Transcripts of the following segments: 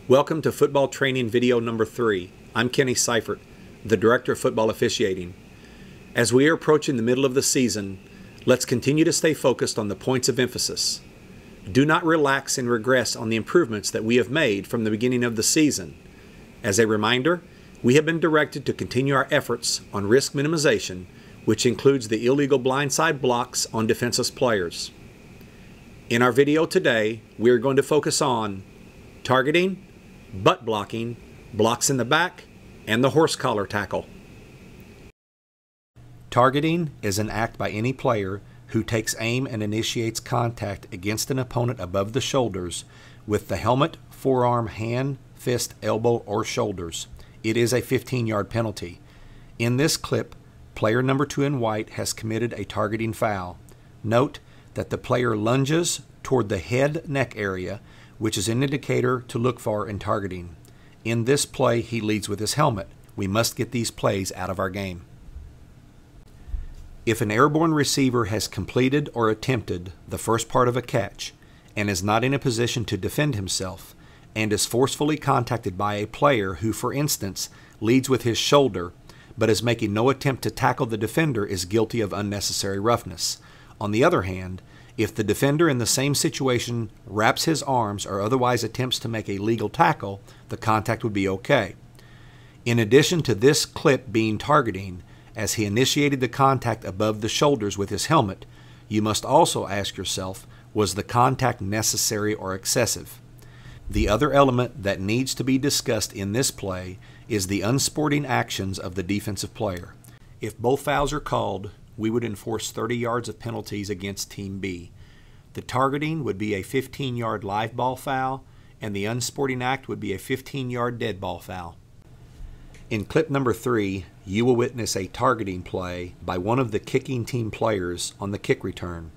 Welcome to football training video number 3. I'm Kenny Seifert, the Director of Football Officiating. As we are approaching the middle of the season, let's continue to stay focused on the points of emphasis. Do not relax and regress on the improvements that we have made from the beginning of the season. As a reminder, we have been directed to continue our efforts on risk minimization, which includes the illegal blindside blocks on defenseless players. In our video today, we are going to focus on targeting, butt blocking, blocks in the back, and the horse collar tackle. Targeting is an act by any player who takes aim and initiates contact against an opponent above the shoulders with the helmet, forearm, hand, fist, elbow, or shoulders. It is a 15-yard penalty. In this clip, player number 2 in white has committed a targeting foul. Note that the player lunges toward the head-neck area, which is an indicator to look for in targeting. In this play, he leads with his helmet. We must get these plays out of our game. If an airborne receiver has completed or attempted the first part of a catch and is not in a position to defend himself and is forcefully contacted by a player who, for instance, leads with his shoulder but is making no attempt to tackle the defender, is guilty of unnecessary roughness. On the other hand, if the defender in the same situation wraps his arms or otherwise attempts to make a legal tackle, the contact would be okay. In addition to this clip being targeting, as he initiated the contact above the shoulders with his helmet, you must also ask yourself, was the contact necessary or excessive? The other element that needs to be discussed in this play is the unsporting actions of the defensive player. If both fouls are called, we would enforce 30 yards of penalties against Team B. The targeting would be a 15-yard live ball foul, and the unsporting act would be a 15-yard dead ball foul. In clip number 3, you will witness a targeting play by one of the kicking team players on the kick return.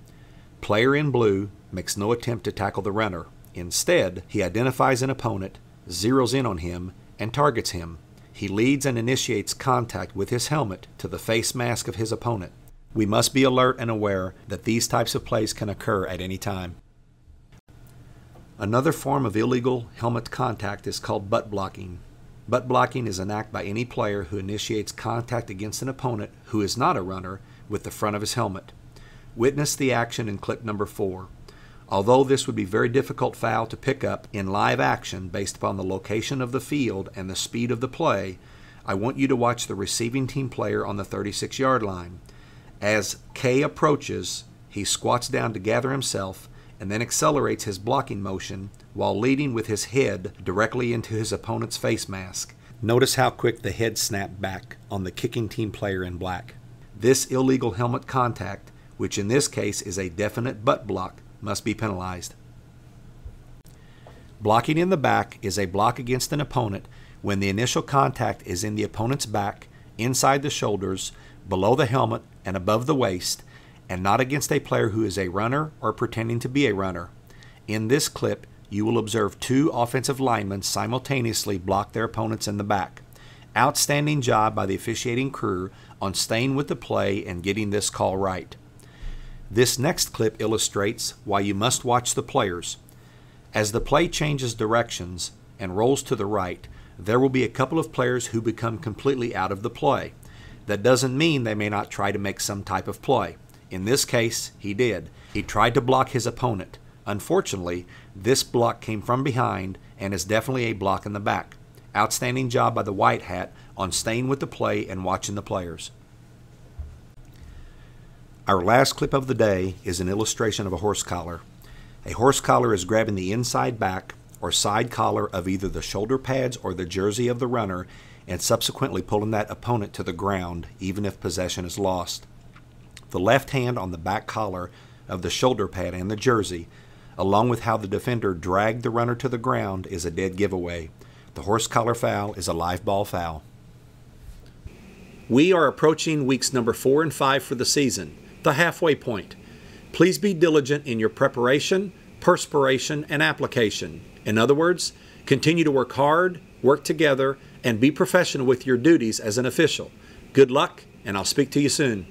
Player in blue makes no attempt to tackle the runner. Instead, he identifies an opponent, zeroes in on him, and targets him. He leads and initiates contact with his helmet to the face mask of his opponent. We must be alert and aware that these types of plays can occur at any time. Another form of illegal helmet contact is called butt blocking. Butt blocking is an act by any player who initiates contact against an opponent who is not a runner with the front of his helmet. Witness the action in clip number 4. Although this would be a very difficult foul to pick up in live action based upon the location of the field and the speed of the play, I want you to watch the receiving team player on the 36-yard line. As K approaches, he squats down to gather himself and then accelerates his blocking motion while leading with his head directly into his opponent's face mask. Notice how quick the head snapped back on the kicking team player in black. This illegal helmet contact, which in this case is a definite butt block, must be penalized. Blocking in the back is a block against an opponent when the initial contact is in the opponent's back, inside the shoulders, below the helmet, and above the waist, and not against a player who is a runner or pretending to be a runner. In this clip, you will observe 2 offensive linemen simultaneously block their opponents in the back. Outstanding job by the officiating crew on staying with the play and getting this call right. This next clip illustrates why you must watch the players. As the play changes directions and rolls to the right, there will be a couple of players who become completely out of the play. That doesn't mean they may not try to make some type of play. In this case, he did. He tried to block his opponent. Unfortunately, this block came from behind and is definitely a block in the back. Outstanding job by the white hat on staying with the play and watching the players. Our last clip of the day is an illustration of a horse collar. A horse collar is grabbing the inside back or side collar of either the shoulder pads or the jersey of the runner and subsequently pulling that opponent to the ground even if possession is lost. The left hand on the back collar of the shoulder pad and the jersey, along with how the defender dragged the runner to the ground, is a dead giveaway. The horse collar foul is a live ball foul. We are approaching weeks number 4 and 5 for the season, the halfway point. Please be diligent in your preparation, perspiration, and application. In other words, continue to work hard, work together, and be professional with your duties as an official. Good luck, and I'll speak to you soon.